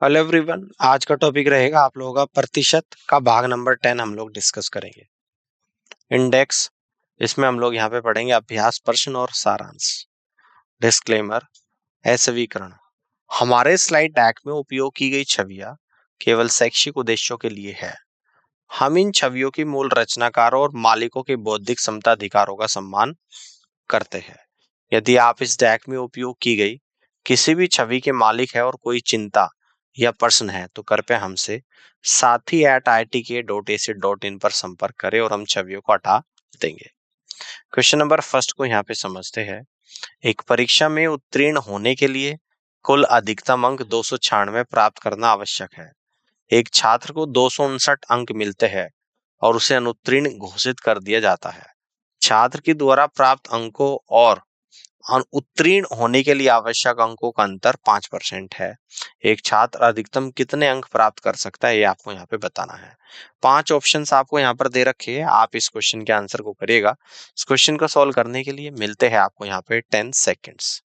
Hello everyone, आज का topic रहेगा आप लोगों का प्रतिशत का भाग नंबर 10 हम लोग डिस्कस करेंगे। इंडेक्स, इसमें हम लोग यहाँ पे पढ़ेंगे अभ्यास प्रश्न और सारांश। डिस्क्लेमर, असवीकरण। हमारे स्लाइड डेक में उपयोग की गई छवियां केवल शैक्षिक उद्देश्यों के लिए है। हम इन छवियों की मूल रचनाकारों और मालिकों के बौद्धिक समता अधिकारों का सम्मान करते हैं। यदि आप इस डेक में उपयोग की गई किसी भी छवि के मालिक है और कोई चिंता या प्रश्न है तो कृपया हमसे sathi@itk.ac.in पर संपर्क करें और हम छवियों को हटा देंगे। क्वेश्चन नंबर फर्स्ट को यहाँ पे समझते हैं। एक परीक्षा में उत्तीर्ण होने के लिए कुल अधिकतम अंक 296 प्राप्त करना आवश्यक है। एक छात्र को 259 अंक मिलते हैं और उसे अनुत्तीर्ण घोषित कर दिया जाता है। छात्र के द्वारा प्राप्त अंकों और उत्तीर्ण होने के लिए आवश्यक अंकों का अंतर 5% है। एक छात्र अधिकतम कितने अंक प्राप्त कर सकता है, ये आपको यहाँ पे बताना है। 5 ऑप्शंस आपको यहाँ पर दे रखे हैं, आप इस क्वेश्चन के आंसर को करिएगा। इस क्वेश्चन को सॉल्व करने के लिए मिलते हैं आपको यहाँ पे 10 सेकेंड्स।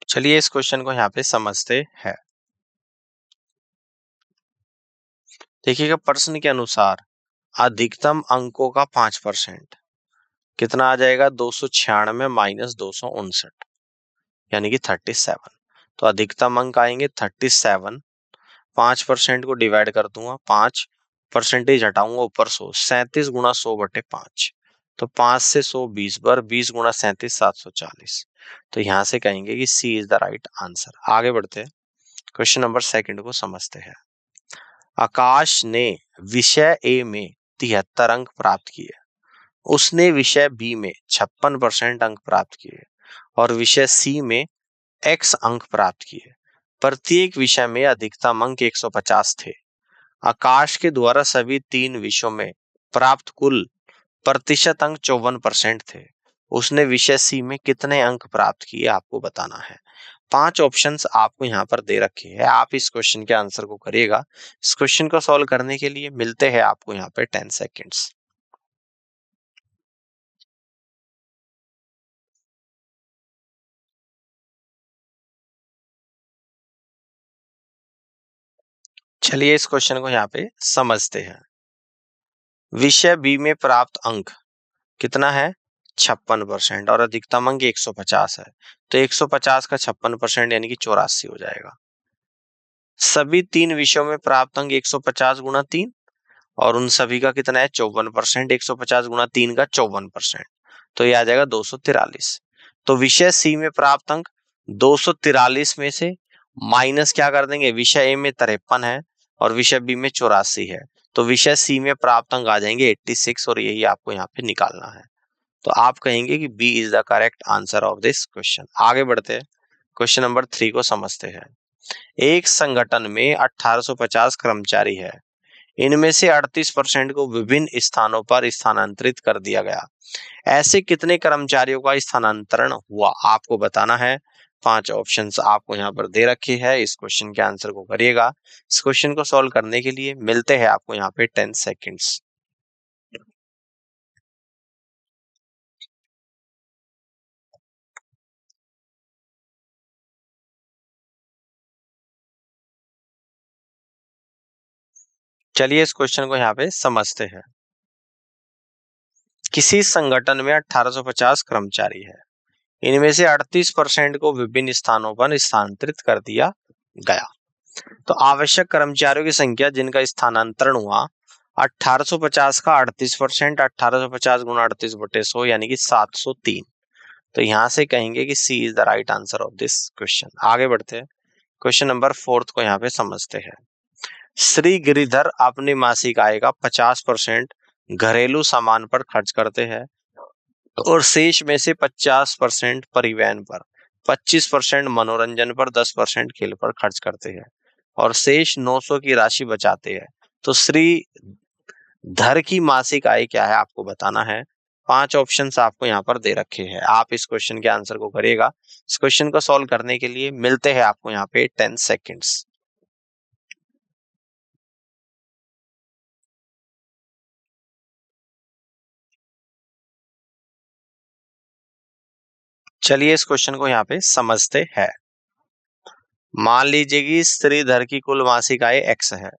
चलिए इस क्वेश्चन को यहाँ पे समझते हैं। देखिएगा, प्रश्न के अनुसार अधिकतम अंकों का 5% कितना आ जाएगा, 296 माइनस 259 यानी कि 37। तो अधिकतम अंक आएंगे 37। 5% को डिवाइड कर दूंगा, 5% हटाऊंगा ऊपर 100, 37 गुणा 100/5। तो 5 से 100 20 बार, 20 गुणा 37 740। तो यहां से कहेंगे कि C is the right answer. आगे बढ़ते हैं, क्वेश्चन नंबर सेकंड को समझते हैं। आकाश ने विषय ए में 73 अंक प्राप्त किए। उसने विषय बी में 56% अंक प्राप्त किए और विषय सी में x अंक प्राप्त किए। प्रत्येक विषय में अधिकतम अंक 150 थे। आकाश के द्वारा सभी 3 विषयों में प्राप्त कुल प्रतिशत अंक 54% थे। उसने विषय सी में कितने अंक प्राप्त किए आपको बताना है। 5 ऑप्शंस आपको यहाँ पर दे रखे हैं, आप इस क्वेश्चन के आंसर को करिएगा। इस क्वेश्चन को सॉल्व करने के लिए मिलते हैं आपको यहाँ पे 10 सेकेंड्स। चलिए इस क्वेश्चन को यहाँ पे समझते हैं। विषय बी में प्राप्त अंक कितना है, 56% और अधिकतम अंक 150 है। तो 150 का 56% यानी कि 84 हो जाएगा। सभी 3 विषयों में प्राप्त अंक 150 गुणा 3 और उन सभी का कितना है, 54%। 150 गुणा 3 का 54%, तो ये आ जाएगा 243। तो विषय सी में प्राप्त अंक 243 में से माइनस क्या कर देंगे, विषय ए में 53 है और विषय बी में 84 है। तो विषय सी में प्राप्त अंक आ जाएंगे 86 और यही आपको यहाँ पे निकालना है। तो आप कहेंगे कि B is the correct answer of this question. आगे बढ़ते हैं, क्वेश्चन नंबर 3 को समझते हैं। एक संगठन में 1850 कर्मचारी है। इनमें से 38% को विभिन्न स्थानों पर स्थानांतरित कर दिया गया। ऐसे कितने कर्मचारियों का स्थानांतरण हुआ आपको बताना है। 5 ऑप्शंस आपको यहाँ पर दे रखे हैं, इस क्वेश्चन के आंसर को करिएगा। इस क्वेश्चन को सॉल्व करने के लिए मिलते हैं आपको यहाँ पे 10 सेकेंड्स। चलिए इस क्वेश्चन को यहाँ पे समझते हैं। किसी संगठन में 1850 कर्मचारी है। इनमें से 38% को विभिन्न स्थानों पर स्थानांतरित कर दिया गया। तो आवश्यक कर्मचारियों की संख्या जिनका स्थानांतरण हुआ 1850 का 38%, 1850 गुना 38/100 यानी कि 703। तो यहां से कहेंगे कि C is the right answer of this question. आगे बढ़ते हैं, क्वेश्चन नंबर 4 को यहाँ पे समझते हैं। श्री गिरिधर अपनी मासिक आय का 50% घरेलू सामान पर खर्च करते हैं और शेष में से 50% परिवहन पर, 25% मनोरंजन पर, 10% खेल पर खर्च करते हैं और शेष 900 की राशि बचाते हैं। तो श्री धर की मासिक आय क्या है आपको बताना है। 5 ऑप्शंस आपको यहाँ पर दे रखे हैं, आप इस क्वेश्चन के आंसर को करिएगा। इस क्वेश्चन को सॉल्व करने के लिए मिलते हैं आपको यहाँ पे 10 सेकेंड्स। चलिए इस क्वेश्चन को यहाँ पे समझते हैं। मान लीजिए कि श्रीधर की कुल मासिक आय x है,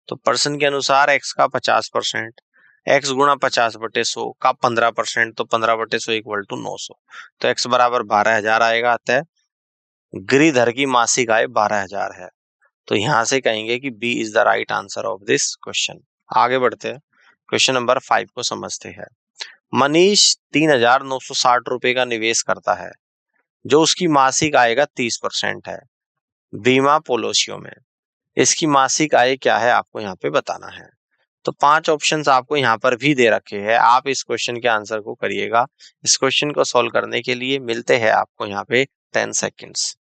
तो पर्सन के अनुसार x का 50%, x गुणा 50/100 का 15%, तो 15/100 इक्वल टू 900, तो x बराबर 12,000 आएगा। अतः गिरिधर की मासिक आय 12,000 है। तो यहां से कहेंगे कि B is the right answer of this question. आगे बढ़ते हैं, क्वेश्चन नंबर 5 को समझते हैं। मनीष 3,960 रुपए का निवेश करता है, जो उसकी मासिक आय का 30% है, बीमा पॉलिसियों में। इसकी मासिक आय क्या है आपको यहाँ पे बताना है। तो 5 ऑप्शंस आपको यहाँ पर भी दे रखे हैं, आप इस क्वेश्चन के आंसर को करिएगा। इस क्वेश्चन को सॉल्व करने के लिए मिलते हैं आपको यहाँ पे 10 सेकेंड्स।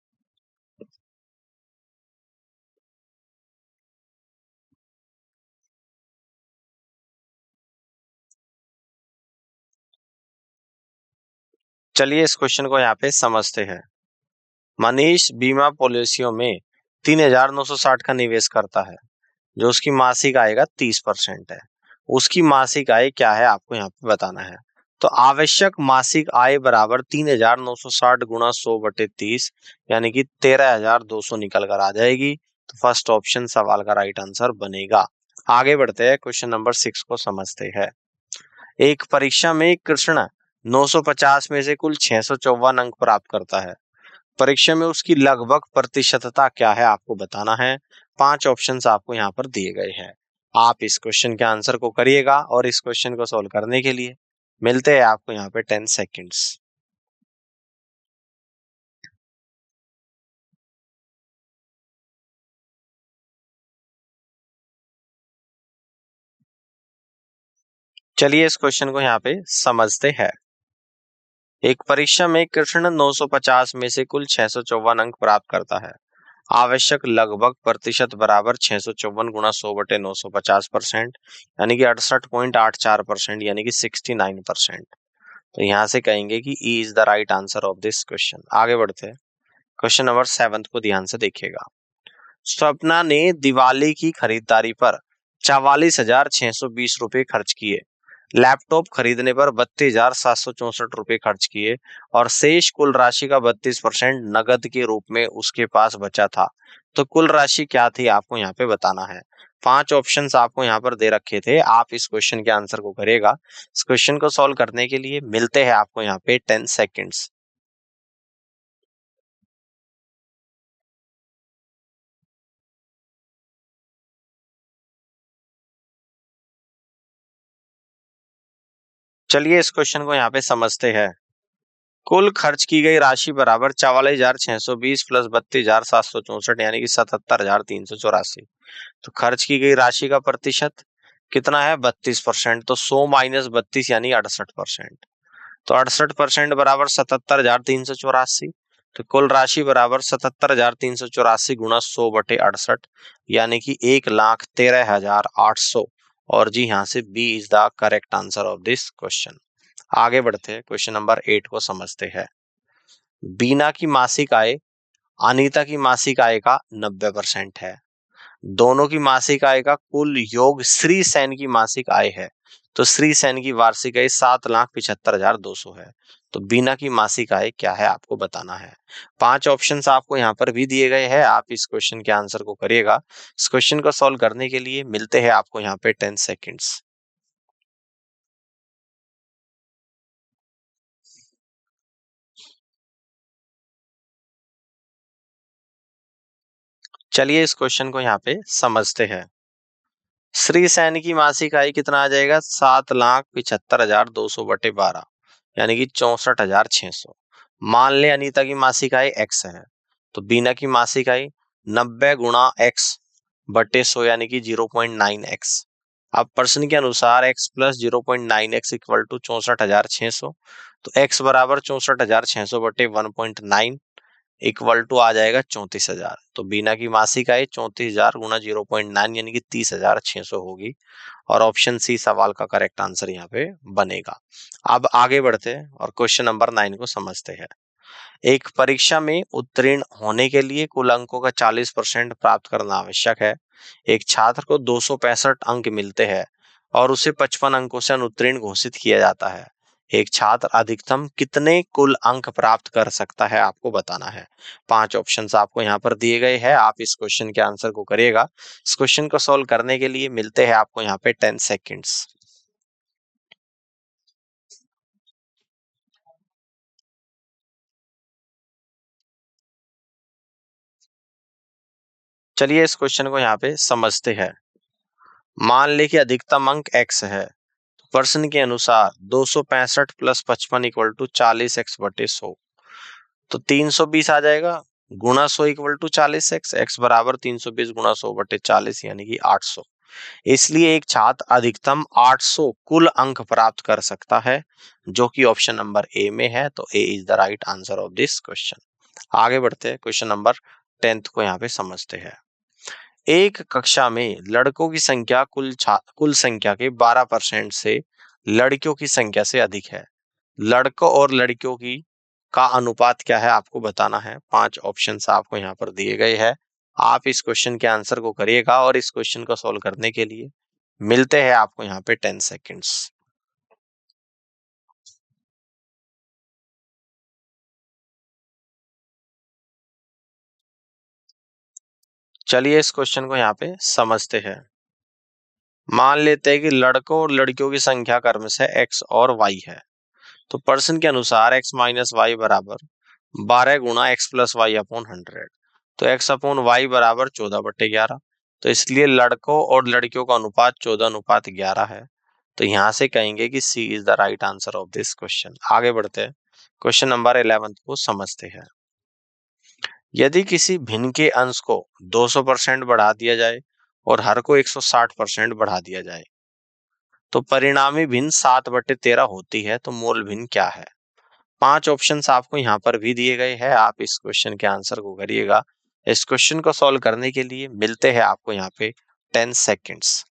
चलिए इस क्वेश्चन को यहाँ पे समझते हैं। मनीष बीमा पॉलिसियों में 3,960 का निवेश करता है, जो उसकी मासिक आय का 30% है। उसकी मासिक आय क्या है आपको यहाँ पे बताना है। तो आवश्यक मासिक आय बराबर 3,960 गुणा 100/30, यानी कि 13,200 निकल कर आ जाएगी। तो फर्स्ट ऑप्शन सवाल का राइट आंसर बनेगा। आगे बढ़ते हैं, क्वेश्चन नंबर 6 को समझते हैं। एक परीक्षा में कृष्ण 950 में से कुल 654 अंक प्राप्त करता है। परीक्षा में उसकी लगभग प्रतिशतता क्या है आपको बताना है। 5 ऑप्शंस आपको यहाँ पर दिए गए हैं, आप इस क्वेश्चन के आंसर को करिएगा और इस क्वेश्चन को सोल्व करने के लिए मिलते हैं आपको यहाँ पे 10 सेकेंड्स। चलिए इस क्वेश्चन को यहाँ पे समझते हैं। एक परीक्षा में कृष्ण 950 में से कुल 654 अंक प्राप्त करता है। आवश्यक लगभग प्रतिशत बराबर 654 गुणा 100/950%, यानी कि 68.84%, यानी कि 69%। तो यहाँ से कहेंगे कि E is the right answer of this question. आगे बढ़ते हैं, क्वेश्चन नंबर 7 को ध्यान से देखिएगा। स्वप्ना ने दिवाली की खरीदारी पर 44,620 रुपए खर्च किए, लैपटॉप खरीदने पर 32,764 रुपए खर्च किए और शेष कुल राशि का 32% नगद के रूप में उसके पास बचा था। तो कुल राशि क्या थी आपको यहाँ पे बताना है। 5 ऑप्शंस आपको यहाँ पर दे रखे थे, आप इस क्वेश्चन के आंसर को करिएगा। इस क्वेश्चन को सॉल्व करने के लिए मिलते हैं आपको यहाँ पे 10 सेकेंड्स। चलिए इस क्वेश्चन को यहाँ पे समझते हैं। कुल खर्च की गई राशि बराबर 44,620 प्लस 32,764, यानी कि 77,384। तो खर्च की गई राशि का प्रतिशत कितना है, 32%। तो 100 माइनस 32 यानी 68%। तो 68% बराबर 77,384। तो कुल राशि बराबर 77,384 गुणा 100/68, यानी कि 1,13,800। और जी यहाँ से B is the correct answer of this question. आगे बढ़ते हैं, क्वेश्चन नंबर 8 को समझते हैं। बीना की मासिक आय अनीता की मासिक आय का 90% है। दोनों की मासिक आय का कुल योग श्री सेन की मासिक आय है। तो श्री सेन की वार्षिक आय 7,75,200 है। तो बीना की मासिक आय क्या है आपको बताना है। 5 ऑप्शंस आपको यहाँ पर भी दिए गए हैं, आप इस क्वेश्चन के आंसर को करिएगा। इस क्वेश्चन को सॉल्व करने के लिए मिलते हैं आपको यहाँ पे 10 सेकेंड्स। चलिए इस क्वेश्चन को यहाँ पे समझते हैं। श्री सैन की मासिक आय कितना आ जाएगा, 7,75,200/12, यानी कि 64,600। मान ले अनीता की मासिक आय x है, तो बीना की मासिक आय 90 गुणा x/100, यानी कि 0.9x। अब प्रश्न के अनुसार x plus 0.9x equal to 64,600। तो x बराबर 64,600/1.9 इक्वल टू आ जाएगा 34,000। तो बीना की मासिक आय 34,000 गुना 0.9, यानी कि 30,600 होगी। और ऑप्शन सी सवाल का करेक्ट आंसर यहाँ पे बनेगा। अब आगे बढ़ते हैं और क्वेश्चन नंबर 9 को समझते हैं। एक परीक्षा में उत्तीर्ण होने के लिए कुल अंकों का 40% प्राप्त करना आवश्यक है। एक छात्र को 265 अंक मिलते हैं और उसे 55 अंकों से अनुत्तीर्ण घोषित किया जाता है। एक छात्र अधिकतम कितने कुल अंक प्राप्त कर सकता है आपको बताना है। 5 ऑप्शंस आपको यहाँ पर दिए गए हैं, आप इस क्वेश्चन के आंसर को करिएगा। इस क्वेश्चन को सॉल्व करने के लिए मिलते हैं आपको यहाँ पे 10 सेकेंड्स। चलिए इस क्वेश्चन को यहाँ पे समझते हैं। मान ले कि अधिकतम अंक x है, तो प्रश्न के अनुसार 265 प्लस 55 इक्वल टू 40x/100, तो 320 आ जाएगा, गुणा 100 इक्वल टू 40x, x बराबर 320 गुणा 100/40 यानी कि 800। इसलिए एक छात्र अधिकतम 800 कुल अंक प्राप्त कर सकता है, जो कि ऑप्शन नंबर ए में है। तो A is the right answer of this question. आगे बढ़ते हैं, क्वेश्चन नंबर 10 को यहाँ पे समझते हैं। एक कक्षा में लड़कों की संख्या कुल संख्या के 12% से लड़कियों की संख्या से अधिक है। लड़कों और लड़कियों की का अनुपात क्या है आपको बताना है। 5 ऑप्शंस आपको यहाँ पर दिए गए हैं, आप इस क्वेश्चन के आंसर को करिएगा और इस क्वेश्चन को सॉल्व करने के लिए मिलते हैं आपको यहाँ पे 10 सेकेंड्स। चलिए इस क्वेश्चन को यहाँ पे समझते हैं। मान लेते हैं कि लड़कों और लड़कियों की संख्या क्रमशः x और y है। तो प्रश्न के अनुसार x माइनस वाई बराबर 12 गुणा x प्लस वाई अपॉन 100, तो x अपॉन वाई बराबर 14/11। तो इसलिए लड़कों और लड़कियों का अनुपात 14:11 है। तो यहाँ से कहेंगे कि C is the right answer of this question. आगे बढ़ते हैं, क्वेश्चन नंबर 11 को समझते हैं। यदि किसी भिन्न के अंश को 200% बढ़ा दिया जाए और हर को 160% बढ़ा दिया जाए, तो परिणामी भिन्न 7/13 होती है, तो मूल भिन्न क्या है। 5 ऑप्शंस आपको यहाँ पर भी दिए गए हैं, आप इस क्वेश्चन के आंसर को करिएगा। इस क्वेश्चन को सॉल्व करने के लिए मिलते हैं आपको यहाँ पे 10 सेकेंड्स।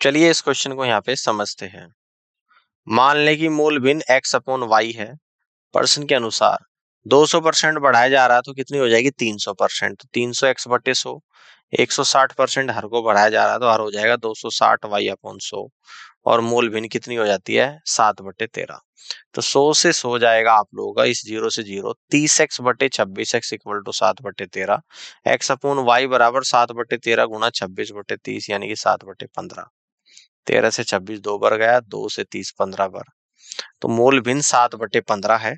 चलिए इस क्वेश्चन को यहाँ पे समझते हैं। मान लें कि मूल भिन्न x अपॉन वाई है। प्रश्न के अनुसार 200% बढ़ाया जा रहा है, तो कितनी हो जाएगी 300%, तो 300x/100। 160% हर को बढ़ाया जा रहा है, तो हर हो जाएगा 260y/100। और मूल भिन्न कितनी हो जाती है 7/13। तो 100 से 100 जाएगा आप लोगों का, इस 0 से 0, 30x/26x equal to 7/13। x upon y बराबर 7/13 गुणा 26/30 यानी कि 7/15। 13 से 26 2 बार गया, 2 से 30 15 बार। तो मूल भिन्न 7/15 है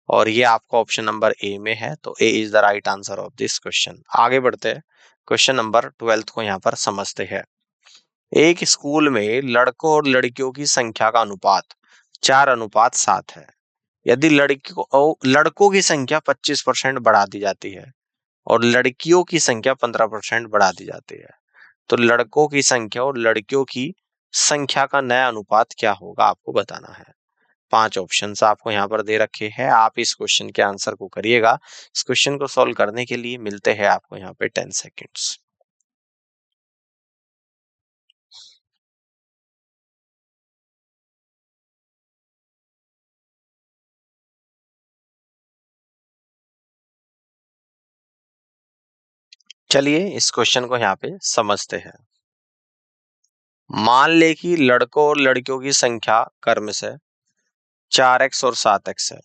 और ये आपका ऑप्शन नंबर ए में है। तो A is the right answer of this question. आगे बढ़ते हैं, क्वेश्चन नंबर 12 को यहाँ पर समझते हैं। एक स्कूल में लड़कों और लड़कियों की संख्या का अनुपात 4:7 है। यदि लड़कों की संख्या 25% बढ़ा दी जाती है और लड़कियों की संख्या 15% बढ़ा दी जाती है, तो लड़कों की संख्या और लड़कियों की संख्या का नया अनुपात क्या होगा आपको बताना है। 5 ऑप्शंस आपको यहाँ पर दे रखे हैं, आप इस क्वेश्चन के आंसर को करिएगा। इस क्वेश्चन को सॉल्व करने के लिए मिलते हैं आपको यहाँ पे 10 सेकेंड्स। चलिए इस क्वेश्चन को यहाँ पे समझते हैं। मान ले कि लड़कों और लड़कियों की संख्या क्रमशः 4x और 7x है।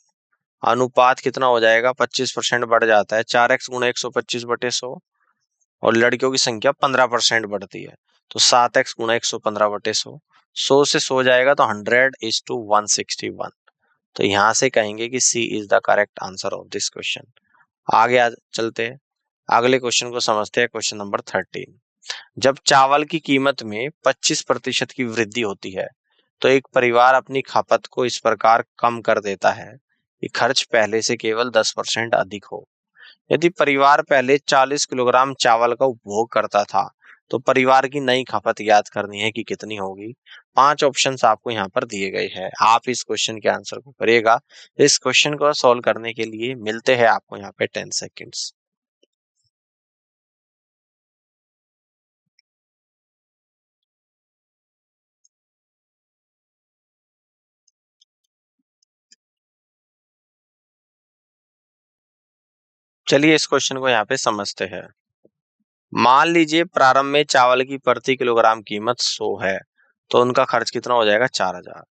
अनुपात कितना हो जाएगा 25% बढ़ जाता है, 4x गुणा 125/100। और लड़कियों की संख्या 15% बढ़ती है, तो 7x गुणा 115/100। 100 से 100 जाएगा तो 100:161। तो यहाँ से कहेंगे कि C is the correct answer of this question. आगे चलते हैं, अगले क्वेश्चन को समझते हैं। Question number 13। जब चावल की कीमत में 25% की वृद्धि होती है, तो एक परिवार अपनी खपत को इस प्रकार कम कर देता है कि खर्च पहले से केवल 10% अधिक हो। यदि परिवार पहले 40 किलोग्राम चावल का उपभोग करता था, तो परिवार की नई खपत ज्ञात करनी है कि कितनी होगी। 5 ऑप्शंस आपको यहाँ पर दिए गए हैं, आप इस क्वेश्चन के आंसर को करिएगा। इस क्वेश्चन को सॉल्व करने के लिए मिलते हैं आपको यहाँ पे 10 सेकेंड्स। चलिए इस क्वेश्चन को यहाँ पे समझते हैं। मान लीजिए प्रारंभ में चावल की प्रति किलोग्राम कीमत 100 है, तो उनका खर्च कितना हो जाएगा 4000।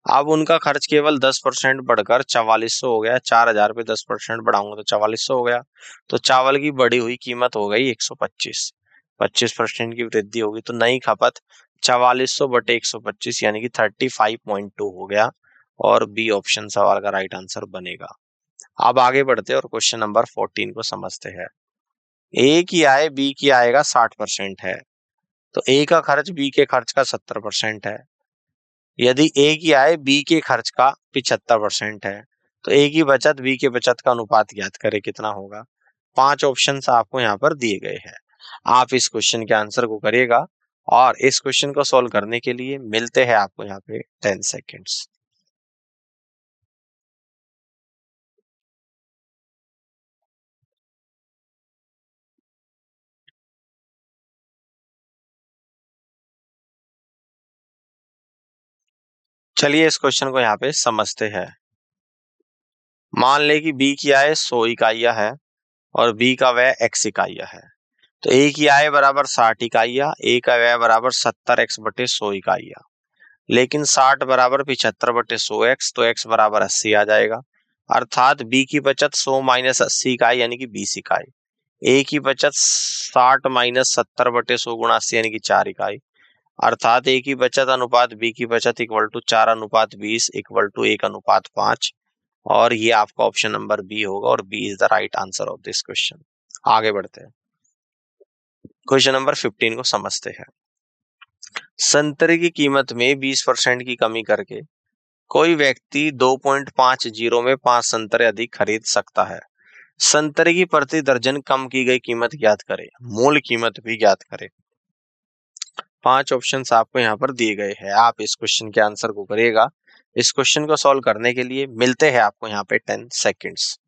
अब उनका खर्च केवल 10% बढ़कर 4400 हो गया। 4000 पे 10% बढ़ाऊंगा तो 4400 हो गया। तो चावल की बढ़ी हुई कीमत हो गई 125। 25% की वृद्धि होगी तो नई खपत 4400 बटे 125 यानी कि 35.2 हो गया और बी ऑप्शन सवाल का राइट आंसर बनेगा। अब आगे बढ़ते हैं और क्वेश्चन नंबर 14 को समझते हैं। ए की आय बी की आय का 60% है, तो ए का खर्च बी के खर्च का 70% है। यदि ए की आय बी के खर्च का 75% है, तो ए की बचत बी के बचत का अनुपात ज्ञात करें कितना होगा। 5 ऑप्शंस आपको यहाँ पर दिए गए हैं। आप इस क्वेश्चन के आंसर को करिएगा और इस क्वेश्चन को सॉल्व करने के लिए मिलते हैं आपको यहाँ पे 10 सेकेंड्स। चलिए इस क्वेश्चन को यहाँ पे समझते हैं। मान ले कि बी की आय 100 इकाइयां है और बी का व्यय x इकाइयां है। तो ए की आय बराबर 60 इकाइयां, ए का व्यय बराबर 70x बटे 100 इकाइयां। लेकिन 60 बराबर 75 बटे 100x, तो x बराबर 80 आ जाएगा। अर्थात बी की बचत 100 माइनस 80 इकाई यानी कि 20 इकाई। ए की बचत 60 माइनस 70 बटे 100 गुणा 80 यानी कि 4 इकाई। अर्थात ए की बचत अनुपात बी की बचत इक्वल टू 4 अनुपात 20 इक्वल टू 1 अनुपात 5। और ये आपका ऑप्शन नंबर बी होगा और B is the right answer of this question. आगे बढ़ते हैं, क्वेश्चन नंबर 15 को समझते हैं। संतरे की कीमत में 20% की कमी करके कोई व्यक्ति 2.50 में 5 संतरे अधिक खरीद सकता है। संतरे की प्रति दर्जन कम की गई कीमत ज्ञात करे, मूल कीमत भी ज्ञात करे। 5 ऑप्शंस आपको यहाँ पर दिए गए हैं। आप इस क्वेश्चन के आंसर को करिएगा। इस क्वेश्चन को सॉल्व करने के लिए मिलते हैं आपको यहाँ पे 10 सेकेंड्स।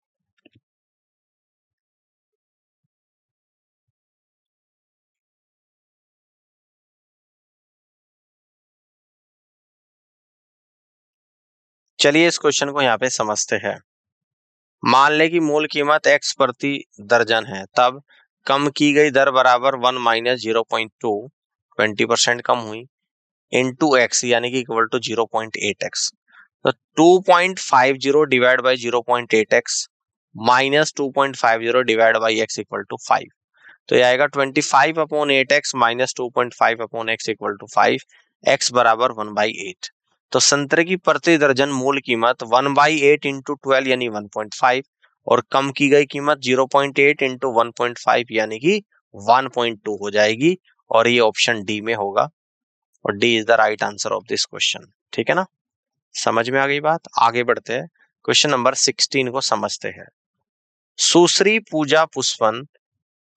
चलिए इस क्वेश्चन को यहाँ पे समझते हैं। मान ले कि मूल कीमत x प्रति दर्जन है, तब कम की गई दर बराबर 1 माइनस 0.2 20% कम हुई इंटू एक्स यानी कि इक्वल टू 0.8x। तो 2.50 divide by 0.8x minus 2.50 divide by x equal to 5। तो यह आएगा 25/8x minus 2.5/x equal to 5, x बराबर 1/8। तो संतरे की प्रति दर्जन मूल कीमत 1/8 इंटू 12 यानी 1.5 और कम की गई कीमत 0.8 इंटू 1.5 यानी कि 1.2 हो जाएगी और ये ऑप्शन डी में होगा और D is the right answer of this question. ठीक है ना, समझ में आ गई बात। आगे बढ़ते हैं, क्वेश्चन नंबर 16 को समझते हैं। सुश्री पूजा पुष्पन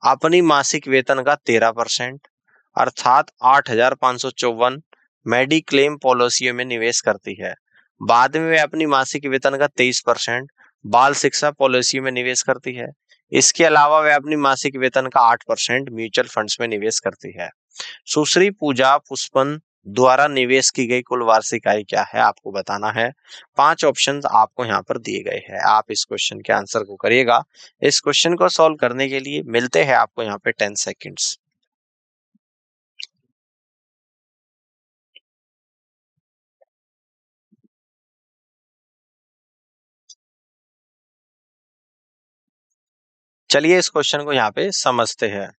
अपनी मासिक वेतन का 13% अर्थात 8554 मेडिक्लेम पॉलिसियों में निवेश करती है। बाद में वे अपनी मासिक वेतन का 23% बाल शिक्षा पॉलिसी में निवेश करती है। इसके अलावा वे अपनी मासिक वेतन का 8% म्यूचुअल फंड्स में निवेश करती है। सुश्री पूजा पुष्पन द्वारा निवेश की गई कुल वार्षिक आय क्या है, आपको बताना है। 5 ऑप्शंस आपको यहाँ पर दिए गए हैं। आप इस क्वेश्चन के आंसर को करिएगा। इस क्वेश्चन को सॉल्व करने के लिए मिलते हैं आपको यहाँ पे 10 सेकेंड्स। चलिए इस क्वेश्चन को यहाँ पे समझते हैं।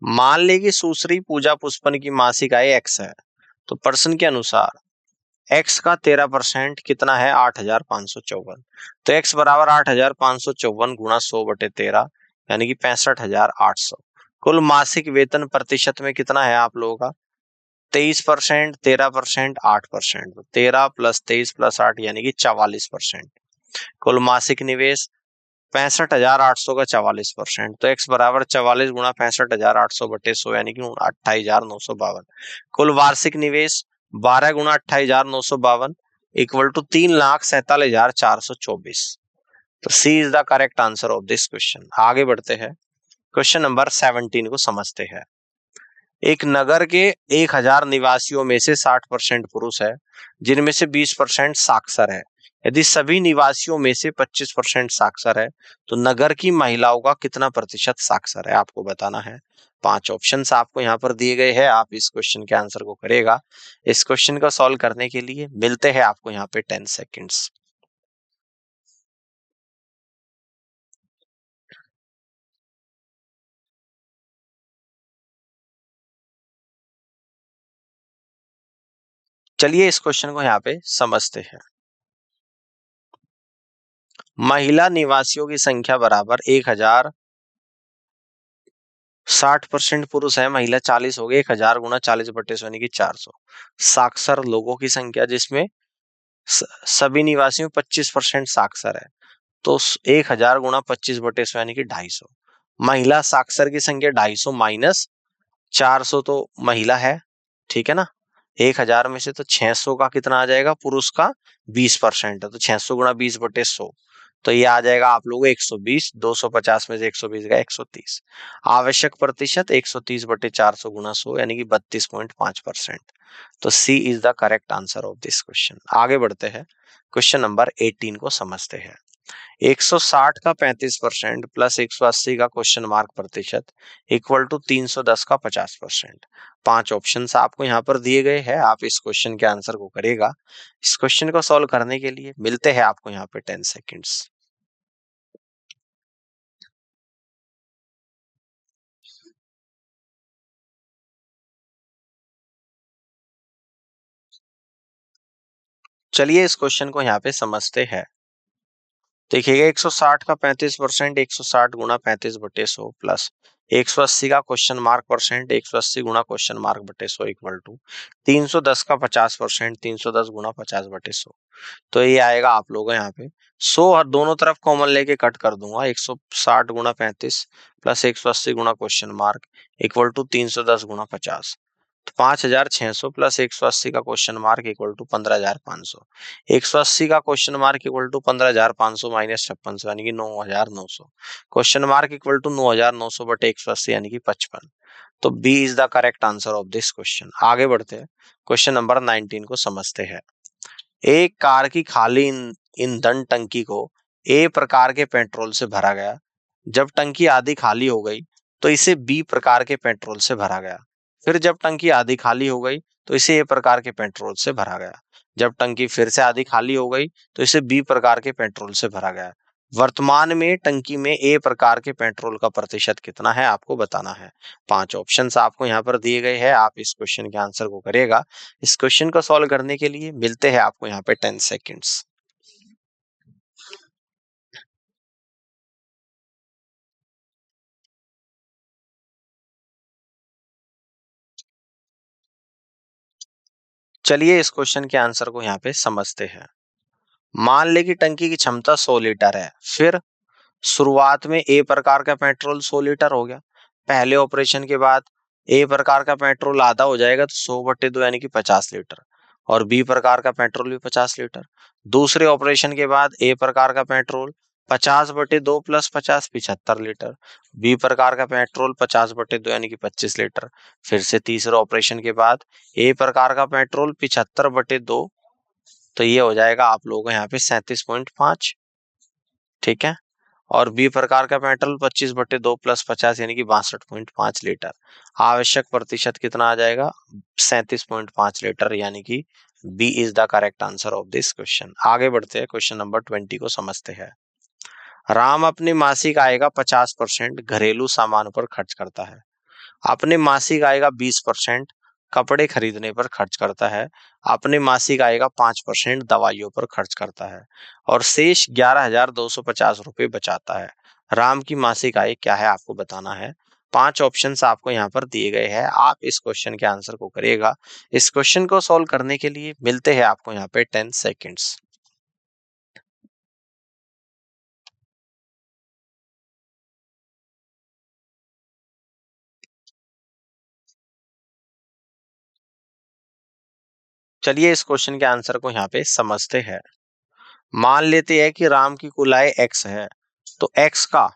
मान ले कि सुश्री पूजा पुष्पन की मासिक आय x है, तो पर्सन के अनुसार x का 13% कितना है 8554। तो x बराबर 8554 गुणा 100 बटे 13 यानी कि 65,800। कुल मासिक वेतन प्रतिशत में कितना है आप लोगों का 23%, 13%, 8%। 13 प्लस 23 प्लस 8 यानी कि 44%। कुल मासिक निवेश 65,800 का 44%। तो x बराबर 44 गुणा 65,800 बटे 100 यानी कि 28,952। कुल वार्षिक निवेश 12 गुणा 28,952 इक्वल टू 3,47,424। तो C is the correct answer of this question. आगे बढ़ते हैं, क्वेश्चन नंबर 17 को समझते हैं। एक नगर के 1000 निवासियों में से 60% पुरुष है, जिनमें से 20% साक्षर है। यदि सभी निवासियों में से 25% साक्षर है तो नगर की महिलाओं का कितना प्रतिशत साक्षर है, आपको बताना है। 5 ऑप्शंस आपको यहाँ पर दिए गए हैं, आप इस क्वेश्चन के आंसर को करेगा। इस क्वेश्चन को सॉल्व करने के लिए मिलते हैं आपको यहाँ पे 10 सेकेंड्स। चलिए इस क्वेश्चन को यहाँ पे समझते हैं। महिला निवासियों की संख्या बराबर 1000, 60% पुरुष है, महिला 40 हो गए, 1000 गुणा 40/100 यानी कि 400। साक्षर लोगों की संख्या जिसमें सभी निवासियों 25% साक्षर है, तो 1000 गुणा 25/100 यानी कि 250। महिला साक्षर की संख्या 250 माइनस 400 तो महिला है, ठीक है ना। 1000 में से तो 600 का कितना आ जाएगा, पुरुष का 20% है, तो 600 गुणा 20/100, तो ये आ जाएगा आप लोगों को 120। 250 में से 120 गया 130। आवश्यक प्रतिशत 130/400 गुणा 100 यानी कि 32.5%। तो C is the correct answer of this question. आगे बढ़ते हैं, क्वेश्चन नंबर 18 को समझते हैं। 160 का 35% प्लस 180 का क्वेश्चन मार्क प्रतिशत इक्वल टू 310 का 50%। 5 ऑप्शन आपको यहाँ पर दिए गए हैं, आप इस क्वेश्चन के आंसर को करेगा। इस क्वेश्चन को सॉल्व करने के लिए मिलते हैं आपको यहाँ पे 10 सेकेंड्स। चलिए इस क्वेश्चन को यहाँ पे समझते हैं। देखिएगा 160 का 35%, 160 गुणा 35/100 प्लस 180 का क्वेश्चन मार्क परसेंट, 180 गुणा क्वेश्चन मार्क बटे 100 इक्वल टू 310 का 50%, 310 गुणा 50/100। तो ये आएगा आप लोगों यहाँ पे 100 और दोनों तरफ कॉमन लेके कट कर दूंगा। 160 गुणा 35 प्लस 180 गुणा क्वेश्चन मार्क इक्वल टू 310 गुणा 50, तो 5600 प्लस 180 का क्वेश्चन मार्क इक्वल टू 15500। 180 का question mark equal to 15500 minus 5600 यानी कि 9900। क्वेश्चन मार्क इक्वल टू 9900 बटे 180 यानी कि 55। तो B is the correct answer of this question. आगे बढ़ते हैं, क्वेश्चन नंबर 19 को समझते हैं। एक कार की खाली ईंधन टंकी को ए प्रकार के पेट्रोल से भरा गया। जब टंकी आधी खाली हो गई तो इसे बी प्रकार के पेट्रोल से भरा गया। फिर जब टंकी आधी खाली हो गई तो इसे ए प्रकार के पेट्रोल से भरा गया। जब टंकी फिर से आधी खाली हो गई तो इसे बी प्रकार के पेट्रोल से भरा गया। वर्तमान में टंकी में ए प्रकार के पेट्रोल का प्रतिशत कितना है, आपको बताना है। 5 ऑप्शंस आपको यहाँ पर दिए गए हैं, आप इस क्वेश्चन के आंसर को करेगा। इस क्वेश्चन को सॉल्व करने के लिए मिलते हैं आपको यहाँ पे 10 सेकेंड्स। चलिए इस क्वेश्चन के आंसर को यहाँ पे समझते हैं। मान ले कि टंकी की क्षमता 100 लीटर है, फिर शुरुआत में ए प्रकार का पेट्रोल 100 लीटर हो गया। पहले ऑपरेशन के बाद ए प्रकार का पेट्रोल आधा हो जाएगा तो 100/2 यानी कि 50 लीटर, और बी प्रकार का पेट्रोल भी 50 लीटर। दूसरे ऑपरेशन के बाद ए प्रकार का पेट्रोल 50/2 प्लस 50 75 लीटर, बी प्रकार का पेट्रोल 50/2 यानी कि 25 लीटर। फिर से तीसरे ऑपरेशन के बाद ए प्रकार का पेट्रोल 75/2, तो ये हो जाएगा आप लोगों को यहाँ पे 37.5, ठीक है। और बी प्रकार का पेट्रोल 25/2 प्लस 50 यानी कि 62.5 लीटर। आवश्यक प्रतिशत कितना आ जाएगा, 37.5 लीटर, यानी कि B is the correct answer of this question. आगे बढ़ते हैं, क्वेश्चन नंबर 20 को समझते हैं। राम अपनी मासिक आय का 50% घरेलू सामान पर खर्च करता है, अपने मासिक आय का 20% कपड़े खरीदने पर खर्च करता है, अपने मासिक आय का 5% दवाइयों पर खर्च करता है, और शेष 11,250 रुपए बचाता है। राम की मासिक आय क्या है, आपको बताना है। 5 ऑप्शंस आपको यहाँ पर दिए गए हैं, आप इस क्वेश्चन के आंसर को करिएगा। इस क्वेश्चन को सॉल्व करने के लिए मिलते हैं आपको यहाँ पे 10 सेकेंड्स। चलिए इस क्वेश्चन के आंसर को यहाँ पे समझते हैं। मान लेते हैं कि राम की कुल आय x है, तो x का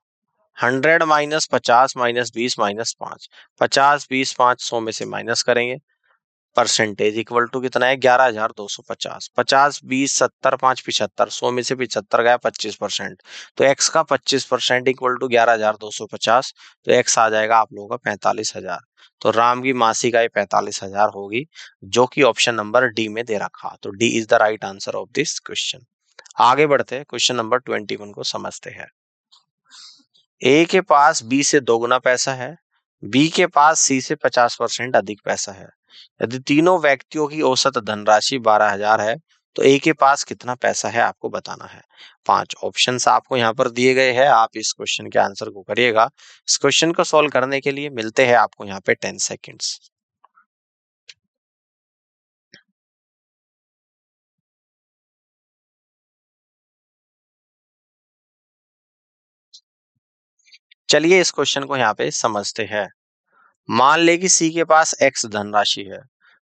100 माइनस 50 माइनस 20 माइनस 5, 50 20 5 100 में से माइनस करेंगे परसेंटेज इक्वल टू कितना है 11,250। 50, 20, 70, 5, 75, 100 में से 75 गया 25%। तो x का 25% इक्वल टू 11,250। तो x आ जाएगा आप लोगों का 45,000। तो राम की मासिक आय 45,000 होगी, जो कि ऑप्शन नंबर डी में दे रखा। तो D is the right answer of this question. आगे बढ़ते हैं, क्वेश्चन नंबर 21 को समझते हैं। ए के पास बी से दोगुना पैसा है, बी के पास सी से 50% अधिक पैसा है। यदि तीनों व्यक्तियों की औसत धनराशि 12,000 है, तो ए के पास कितना पैसा है आपको बताना है। 5 ऑप्शंस आपको यहाँ पर दिए गए हैं, आप इस क्वेश्चन के आंसर को करिएगा। इस क्वेश्चन को सॉल्व करने के लिए मिलते हैं आपको यहाँ पे 10 सेकेंड्स। चलिए इस क्वेश्चन को यहाँ पे समझते हैं। मान ले कि सी के पास x धनराशि है,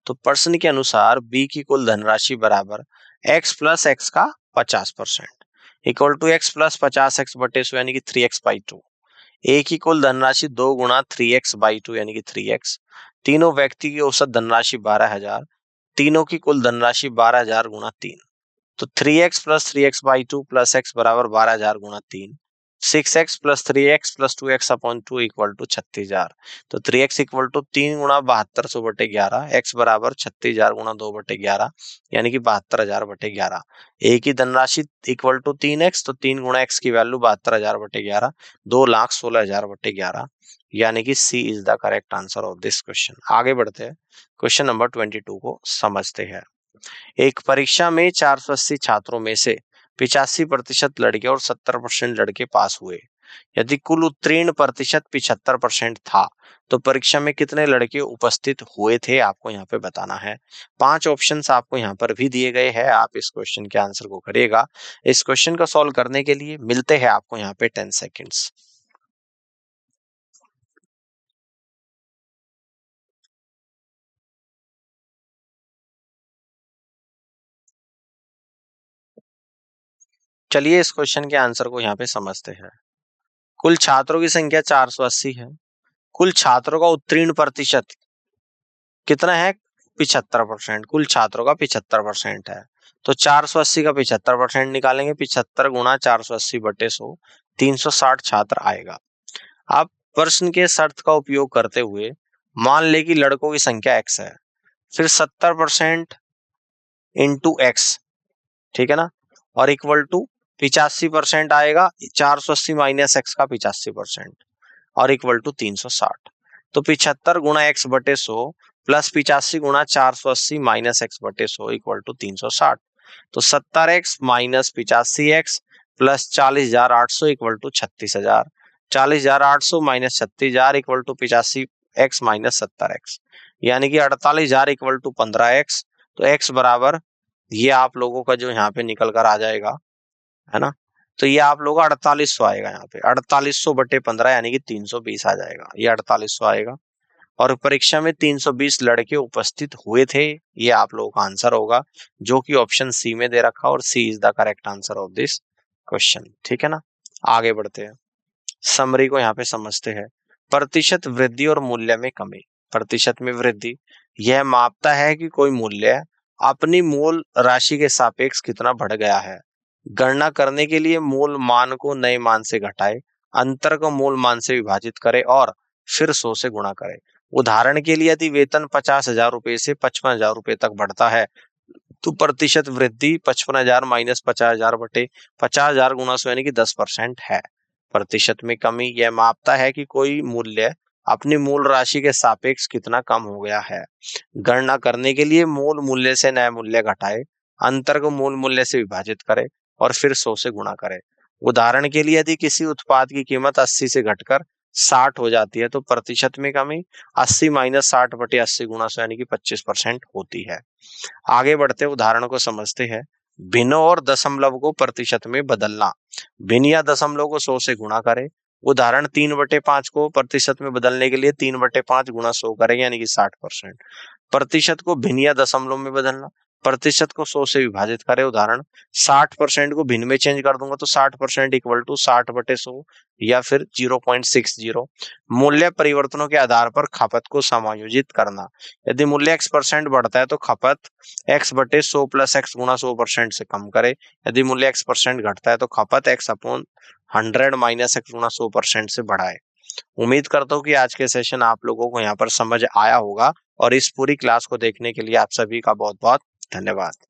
तो प्रश्न के अनुसार बी की कुल धनराशि बराबर x प्लस एक्स का 50% equal to x plus 50x बटे 100 यानी कि 3x/2। ए की कुल धनराशि 2 गुणा 3x/2 यानी कि 3x। तीनों व्यक्ति की औसत धनराशि 12,000, तीनों की कुल धनराशि 12,000 गुणा 3। तो 3x plus 3x/2 plus x बराबर 12,000 गुणा 3। 6x plus 3x plus 2x upon 2 equal to 36,000। तो 3x इक्वल टू 3 गुणा 7200 बटे 11, x बराबर 36,000 गुणा 2 बटे 11 यानी कि 72,000 बटे 11। ए की धनराशि इक्वल टू 3x, तो 3 गुणा x की वैल्यू 72,000 बटे 11, 2,16,000 बटे 11 यानी कि C is the correct answer of this question. आगे बढ़ते हैं, क्वेश्चन नंबर 22 को समझते हैं। एक परीक्षा में 480 छात्रों में से 85% लड़के और 70% लड़के पास हुए। यदि कुल उत्तीर्ण प्रतिशत 75% था, तो परीक्षा में कितने लड़के उपस्थित हुए थे आपको यहाँ पे बताना है। 5 ऑप्शंस आपको यहाँ पर भी दिए गए हैं, आप इस क्वेश्चन के आंसर को करिएगा। इस क्वेश्चन को सॉल्व करने के लिए मिलते हैं आपको यहाँ पे 10 सेकेंड्स। चलिए इस क्वेश्चन के आंसर को यहाँ पे समझते हैं। कुल छात्रों की संख्या 480 है, कुल छात्रों का उत्तीर्ण प्रतिशत कितना है 75%। कुल छात्रों का 75% है, तो 480 का 75% निकालेंगे। 75 गुणा 480 बटे 100, 360 छात्र आएगा। अब प्रश्न के शर्त का उपयोग करते हुए मान ले कि लड़कों की संख्या x है, फिर 70% इंटू एक्स, ठीक है ना, और इक्वल टू 85% आएगा 480 माइनस एक्स का 85% और इक्वल टू 360। तो 75 गुणा एक्स बटे 100 प्लस 85 गुणा 480 माइनस एक्स बटे 100 इक्वल टू 360। तो 70x minus 85x plus 40,800 equal to 36,000। 40,800 minus 36,000 equal to 85x minus 70x यानी कि 48,000 इक्वल टू 15x। तो x बराबर ये आप लोगों का जो यहाँ पे निकल कर आ जाएगा, है ना, तो ये आप लोगों का 4800 आएगा। यहाँ पे 4800 बटे 15 यानी कि 320 आ जाएगा, ये 4800 आएगा। और परीक्षा में 320 लड़के उपस्थित हुए थे, ये आप लोगों का आंसर होगा, जो कि ऑप्शन सी में दे रखा और C is the correct answer of this question. ठीक है ना, आगे बढ़ते हैं, समरी को यहाँ पे समझते हैं। प्रतिशत वृद्धि और मूल्य में कमी। प्रतिशत में वृद्धि यह मापता है कि कोई मूल्य अपनी मूल राशि के सापेक्ष कितना बढ़ गया है। गणना करने के लिए मूल मान को नए मान से घटाए, अंतर को मूल मान से विभाजित करे और फिर 100 से गुणा करे। उदाहरण के लिए यदि वेतन 50,000 रुपए से 55,000 रुपए तक बढ़ता है, तो प्रतिशत वृद्धि 55,000 माइनस 50,000 बटे 50,000 गुणा 100 यानी कि 10% है। प्रतिशत में कमी यह मापता है कि कोई मूल्य अपनी मूल राशि के सापेक्ष कितना कम हो गया है। गणना करने के लिए मूल मूल्य से नया मूल्य घटाए, अंतर को मूल मूल्य से विभाजित करे और फिर 100 से गुणा करे। उदाहरण के लिए यदि किसी उत्पाद की कीमत 80 से घटकर 60 हो जाती है, तो प्रतिशत में कमी 80 माइनस 60 बटे 80 गुणा 100 यानी कि 25% होती है। आगे बढ़ते उदाहरण को समझते हैं। भिन्नों और दशमलव को प्रतिशत में बदलना। भिन्न या दशमलव को 100 से गुणा करें। उदाहरण 3/5 को प्रतिशत में बदलने के लिए 3/5 गुणा 100 करेंगे यानी कि 60%। प्रतिशत को भिन्न या दशमलव में बदलना। प्रतिशत को 100 से विभाजित करें। उदाहरण 60% को भिन्न में चेंज कर दूंगा तो 60% इक्वल टू 60/100 या फिर 0.60। मूल्य परिवर्तनों के आधार पर खपत को समायोजित करना। यदि मूल्य x% बढ़ता है तो खपत x/100 प्लस x गुणा 100% से कम करे। यदि मूल्य x% घटता है तो खपत x/100 माइनस x गुणा 100% से बढ़ाए। उम्मीद करता हूँ कि आज के सेशन आप लोगों को यहाँ पर समझ आया होगा और इस पूरी क्लास को देखने के लिए आप सभी का बहुत बहुत धन्यवाद।